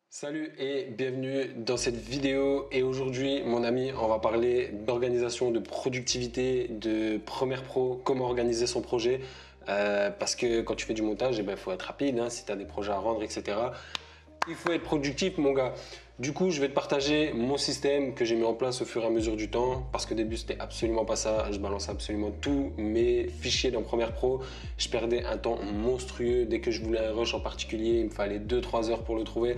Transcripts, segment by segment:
Salut et bienvenue dans cette vidéo. Et aujourd'hui, mon ami, on va parler d'organisation, de productivité, de Premiere Pro, comment organiser son projet. Parce que quand tu fais du montage, il faut être rapide, hein, si tu as des projets à rendre, etc. Il faut être productif, mon gars. Du coup, je vais te partager mon système que j'ai mis en place au fur et à mesure du temps. Parce qu'au début, c'était absolument pas ça. Je balançais absolument tous mes fichiers dans Premiere Pro. Je perdais un temps monstrueux. Dès que je voulais un rush en particulier, il me fallait 2-3 heures pour le trouver.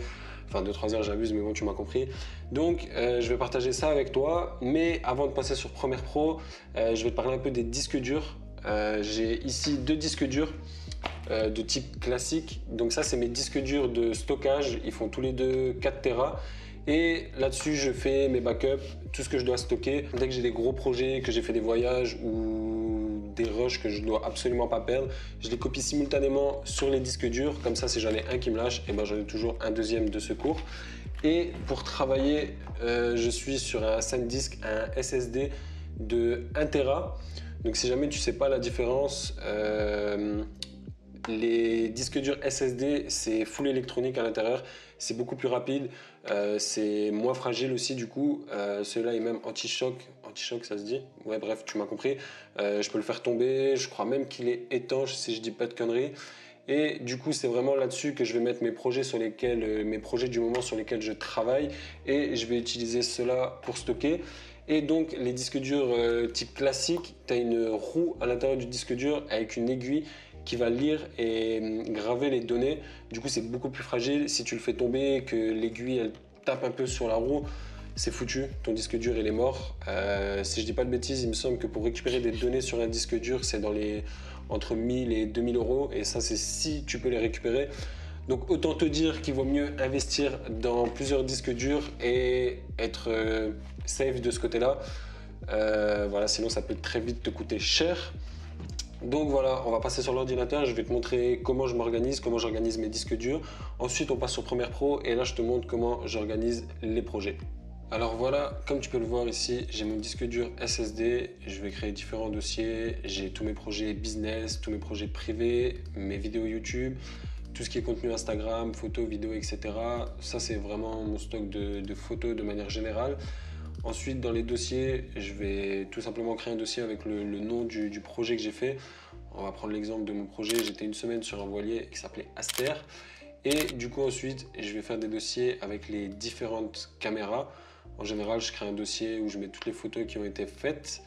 Enfin, 2-3 heures, j'abuse, mais bon, tu m'as compris. Donc, je vais partager ça avec toi. Mais avant de passer sur Premiere Pro, je vais te parler un peu des disques durs. J'ai ici 2 disques durs. De type classique. Donc ça, c'est mes disques durs de stockage. Ils font tous les deux 4 Tera. Et là-dessus, je fais mes backups, tout ce que je dois stocker. Dès que j'ai des gros projets, que j'ai fait des voyages ou des rushs que je dois absolument pas perdre, je les copie simultanément sur les disques durs. Comme ça, si j'en ai un qui me lâche, et ben j'en ai toujours un deuxième de secours. Et pour travailler, je suis sur un SanDisk, un SSD de 1 Tera. Donc si jamais tu sais pas la différence, les disques durs SSD, c'est full électronique à l'intérieur, c'est beaucoup plus rapide, c'est moins fragile aussi du coup. Celui-là est même anti-choc ça se dit. Ouais, bref, tu m'as compris. Je peux le faire tomber, je crois même qu'il est étanche si je dis pas de conneries. Et du coup, c'est vraiment là-dessus que je vais mettre mes projets mes projets du moment sur lesquels je travaille, et je vais utiliser cela pour stocker. Et donc, les disques durs type classique, tu as une roue à l'intérieur du disque dur avec une aiguille qui va lire et graver les données. Du coup, c'est beaucoup plus fragile. Si tu le fais tomber, que l'aiguille elle tape un peu sur la roue, c'est foutu. Ton disque dur il est mort. Si je dis pas de bêtises, il me semble que pour récupérer des données sur un disque dur, c'est entre 1000 et 2000 euros. Et ça, c'est si tu peux les récupérer. Donc autant te dire qu'il vaut mieux investir dans plusieurs disques durs et être safe de ce côté-là. Voilà, sinon ça peut très vite te coûter cher. Donc voilà, on va passer sur l'ordinateur, je vais te montrer comment je m'organise, comment j'organise mes disques durs. Ensuite, on passe sur Premiere Pro et là, je te montre comment j'organise les projets. Alors voilà, comme tu peux le voir ici, j'ai mon disque dur SSD, je vais créer différents dossiers, j'ai tous mes projets business, tous mes projets privés, mes vidéos YouTube, tout ce qui est contenu Instagram, photos, vidéos, etc. Ça, c'est vraiment mon stock de photos de manière générale. Ensuite, dans les dossiers, je vais tout simplement créer un dossier avec le nom du projet que j'ai fait. On va prendre l'exemple de mon projet. J'étais une semaine sur un voilier qui s'appelait Aster. Et du coup, ensuite, je vais faire des dossiers avec les différentes caméras. En général, je crée un dossier où je mets toutes les photos qui ont été faites.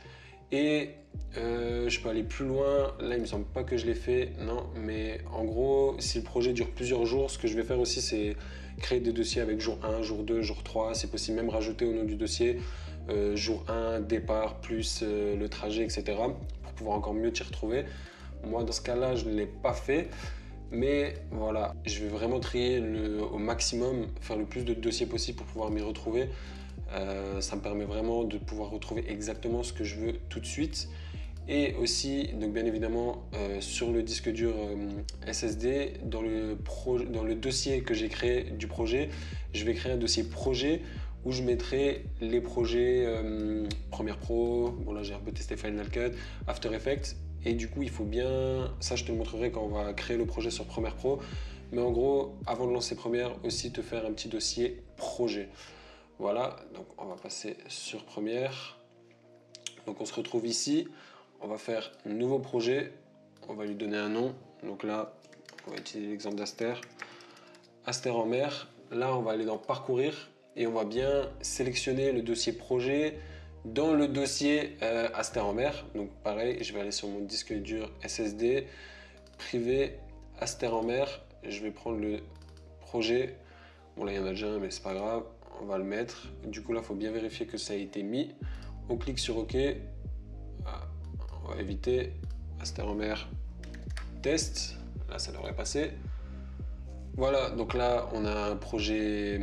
Et je peux aller plus loin. Là, il me semble pas que je l'ai fait. Non, mais en gros, si le projet dure plusieurs jours, ce que je vais faire aussi, c'est créer des dossiers avec jour 1, jour 2, jour 3. C'est possible même rajouter au nom du dossier jour 1, départ, plus le trajet, etc. pour pouvoir encore mieux t'y retrouver. Moi, dans ce cas-là, je ne l'ai pas fait. Mais voilà, je vais vraiment trier au maximum, faire le plus de dossiers possible pour pouvoir m'y retrouver. Ça me permet vraiment de pouvoir retrouver exactement ce que je veux tout de suite. Et aussi, donc bien évidemment, sur le disque dur SSD, dans le dossier que j'ai créé du projet, je vais créer un dossier projet où je mettrai les projets Premiere Pro, bon là j'ai un peu testé Final Cut, After Effects, et du coup il faut bien, ça je te le montrerai quand on va créer le projet sur Premiere Pro, mais en gros, avant de lancer Premiere, aussi te faire un petit dossier projet. Voilà, donc on va passer sur Premiere. Donc on se retrouve ici, on va faire un nouveau projet, on va lui donner un nom. Donc là, on va utiliser l'exemple d'Aster. Aster en mer, là on va aller dans Parcourir et on va bien sélectionner le dossier projet dans le dossier Aster en mer. Donc pareil, je vais aller sur mon disque dur SSD, privé, Aster en mer, je vais prendre le projet. Bon là il y en a déjà un mais c'est pas grave, on va le mettre. Du coup là il faut bien vérifier que ça a été mis. On clique sur OK. On va éviter Aster en mer test. Là ça devrait passer. Voilà, donc là on a un projet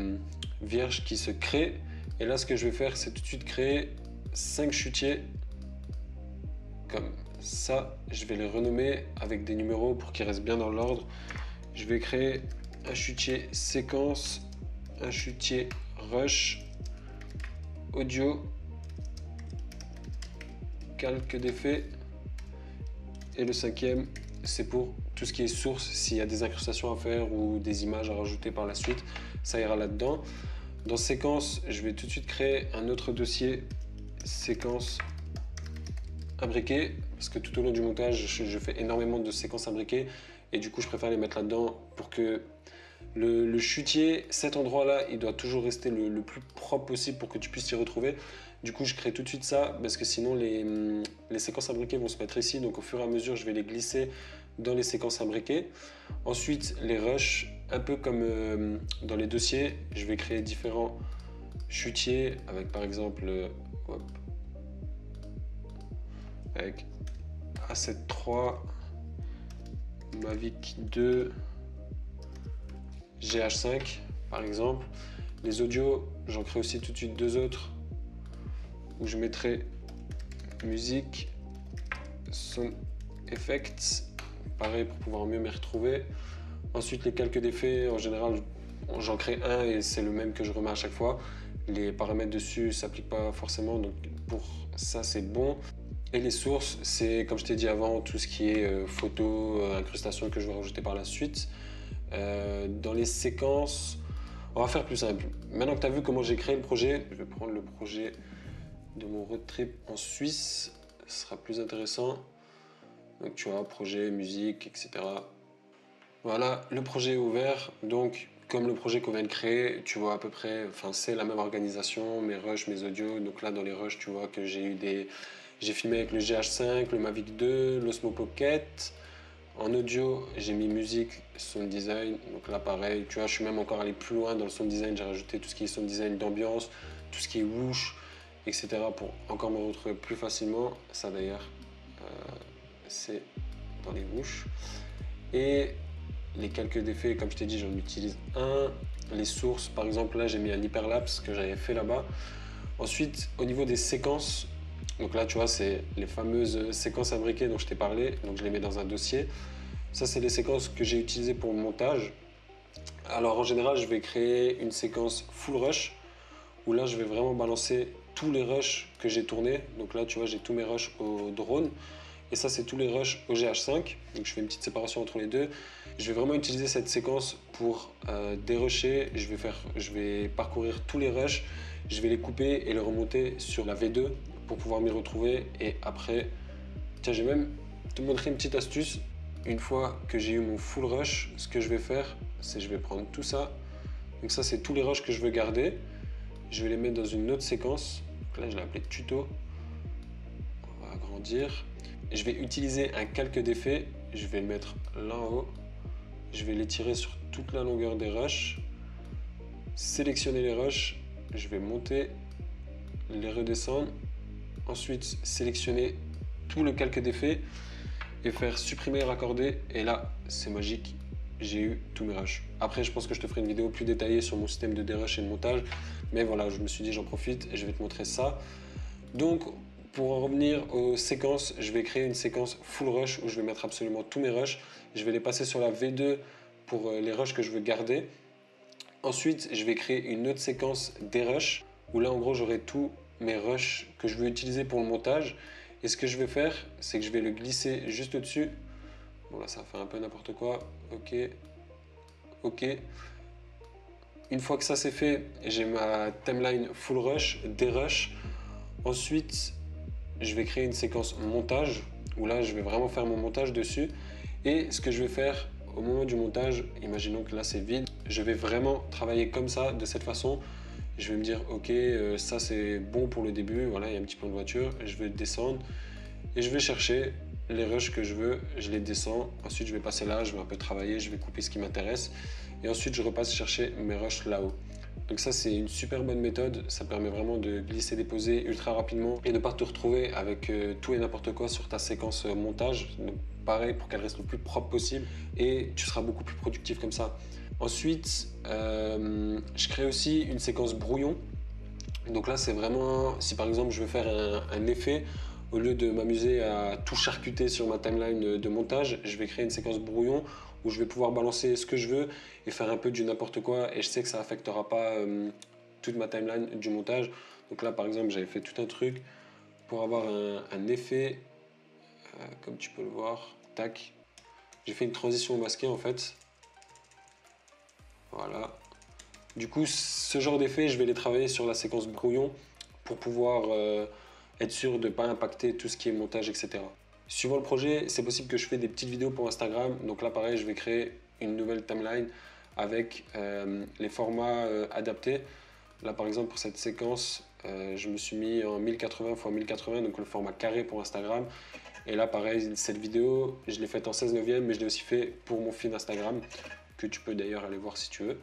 vierge qui se crée. Et là ce que je vais faire c'est tout de suite créer 5 chutiers comme ça. Je vais les renommer avec des numéros pour qu'ils restent bien dans l'ordre. Je vais créer un chutier séquence, un chutier rush, audio, calque d'effet, et le cinquième c'est pour tout ce qui est source, s'il y a des incrustations à faire ou des images à rajouter par la suite. ça ira là-dedans. Dans séquence, je vais tout de suite créer un autre dossier, séquence imbriquée, parce que tout au long du montage, je fais énormément de séquences imbriquées, et du coup, je préfère les mettre là-dedans pour que le chutier, cet endroit-là, il doit toujours rester le plus propre possible pour que tu puisses t'y retrouver. Du coup, je crée tout de suite ça, parce que sinon, les séquences imbriquées vont se mettre ici, donc au fur et à mesure, je vais les glisser dans les séquences imbriquées. Ensuite, les rushs, un peu comme dans les dossiers, je vais créer différents chutiers avec par exemple hop, avec A7 III, Mavic 2, GH5 par exemple. Les audios, j'en crée aussi tout de suite deux autres où je mettrai musique, sound effects, pareil pour pouvoir mieux me retrouver. Ensuite, les calques d'effets, en général, j'en crée un et c'est le même que je remets à chaque fois. Les paramètres dessus ne s'appliquent pas forcément, donc pour ça, c'est bon. Et les sources, c'est comme je t'ai dit avant, tout ce qui est photos, incrustations que je vais rajouter par la suite. Dans les séquences, on va faire plus simple. Maintenant que tu as vu comment j'ai créé le projet, je vais prendre le projet de mon road trip en Suisse. Ce sera plus intéressant. Donc tu vois, projet, musique, etc. Voilà, le projet est ouvert, donc comme le projet qu'on vient de créer, tu vois à peu près, enfin c'est la même organisation, mes rushs, mes audios. Donc là dans les rushs, tu vois que j'ai filmé avec le GH5, le Mavic 2, l'Osmo Pocket. En audio, j'ai mis musique, sound design. Donc là pareil, tu vois, je suis même encore allé plus loin dans le sound design. J'ai rajouté tout ce qui est sound design d'ambiance, tout ce qui est whoosh, etc. pour encore me retrouver plus facilement. Ça d'ailleurs, c'est dans les whoosh. Et les calques d'effets, comme je t'ai dit, j'en utilise un. Les sources, par exemple, là, j'ai mis un hyperlapse que j'avais fait là-bas. Ensuite, au niveau des séquences, donc là, tu vois, c'est les fameuses séquences imbriquées dont je t'ai parlé. Donc, je les mets dans un dossier. Ça, c'est les séquences que j'ai utilisées pour le montage. Alors, en général, je vais créer une séquence full rush où là, je vais vraiment balancer tous les rushs que j'ai tournés. Donc là, tu vois, j'ai tous mes rushs au drone. Et ça, c'est tous les rushs au GH5. Donc je fais une petite séparation entre les deux. Je vais vraiment utiliser cette séquence pour dérusher. Je vais parcourir tous les rushs. Je vais les couper et les remonter sur la V2 pour pouvoir m'y retrouver. Et après, tiens, je vais même te montrer une petite astuce. Une fois que j'ai eu mon full rush, ce que je vais faire, c'est je vais prendre tout ça. Donc ça, c'est tous les rushs que je veux garder. Je vais les mettre dans une autre séquence. Donc là, je l'ai appelé tuto. On va agrandir. Je vais utiliser un calque d'effet, je vais le mettre là en haut, je vais l'étirer sur toute la longueur des rushs, sélectionner les rushs, je vais monter, les redescendre, ensuite sélectionner tout le calque d'effet et faire supprimer et raccorder, et là c'est magique, j'ai eu tous mes rushs. Après je pense que je te ferai une vidéo plus détaillée sur mon système de dérush et de montage, mais voilà, je me suis dit j'en profite et je vais te montrer ça. Donc pour en revenir aux séquences, je vais créer une séquence full rush où je vais mettre absolument tous mes rushs. Je vais les passer sur la V2 pour les rushs que je veux garder. Ensuite, je vais créer une autre séquence des rushs où là, en gros, j'aurai tous mes rushs que je veux utiliser pour le montage. Et ce que je vais faire, c'est que je vais le glisser juste au-dessus. Bon, là, ça fait un peu n'importe quoi. Ok. Ok. Une fois que ça c'est fait, j'ai ma timeline full rush, des rushs. Ensuite, je vais créer une séquence montage où là je vais vraiment faire mon montage dessus, et ce que je vais faire au moment du montage, imaginons que là c'est vide, je vais vraiment travailler comme ça, de cette façon. Je vais me dire ok, ça c'est bon pour le début, voilà, il y a un petit plan de voiture, je vais descendre et je vais chercher les rushs que je veux, je les descends, ensuite je vais passer là, je vais un peu travailler, je vais couper ce qui m'intéresse et ensuite je repasse chercher mes rushs là-haut. Donc ça c'est une super bonne méthode, ça permet vraiment de glisser déposer ultra rapidement et ne pas te retrouver avec tout et n'importe quoi sur ta séquence montage. Donc pareil, pour qu'elle reste le plus propre possible et tu seras beaucoup plus productif comme ça. Ensuite, je crée aussi une séquence brouillon. Donc là c'est vraiment, si par exemple je veux faire un effet, au lieu de m'amuser à tout charcuter sur ma timeline de montage, je vais créer une séquence brouillon où je vais pouvoir balancer ce que je veux et faire un peu du n'importe quoi, et je sais que ça affectera pas toute ma timeline du montage. Donc là par exemple j'avais fait tout un truc pour avoir un effet, comme tu peux le voir, tac, j'ai fait une transition masquée en fait, voilà, Du coup, ce genre d'effet, je vais les travailler sur la séquence brouillon pour pouvoir être sûr de ne pas impacter tout ce qui est montage, etc. Suivant le projet, c'est possible que je fais des petites vidéos pour Instagram. Donc là, pareil, je vais créer une nouvelle timeline avec les formats adaptés. Là, par exemple, pour cette séquence, je me suis mis en 1080 x 1080, donc le format carré pour Instagram. Et là, pareil, cette vidéo, je l'ai faite en 16 neuvième, mais je l'ai aussi fait pour mon feed Instagram, que tu peux d'ailleurs aller voir si tu veux.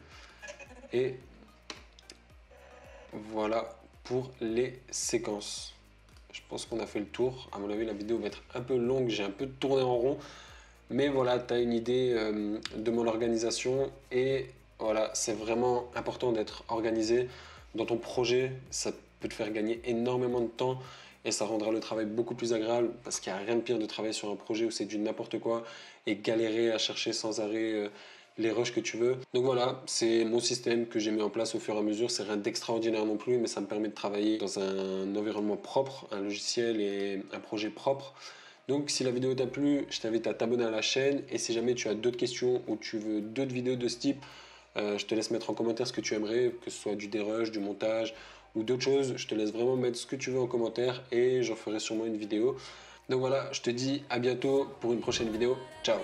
Et voilà pour les séquences. Je pense qu'on a fait le tour. À mon avis, la vidéo va être un peu longue, j'ai un peu tourné en rond. Mais voilà, tu as une idée de mon organisation. Et voilà, c'est vraiment important d'être organisé dans ton projet. Ça peut te faire gagner énormément de temps et ça rendra le travail beaucoup plus agréable parce qu'il n'y a rien de pire de travailler sur un projet où c'est du n'importe quoi et galérer à chercher sans arrêt les rushs que tu veux. Donc voilà, c'est mon système que j'ai mis en place au fur et à mesure. C'est rien d'extraordinaire non plus, mais ça me permet de travailler dans un environnement propre, un logiciel et un projet propre. Donc si la vidéo t'a plu, je t'invite à t'abonner à la chaîne et si jamais tu as d'autres questions ou tu veux d'autres vidéos de ce type, je te laisse mettre en commentaire ce que tu aimerais, que ce soit du dérush, du montage ou d'autres choses. Je te laisse vraiment mettre ce que tu veux en commentaire et j'en ferai sûrement une vidéo. Donc voilà, je te dis à bientôt pour une prochaine vidéo. Ciao!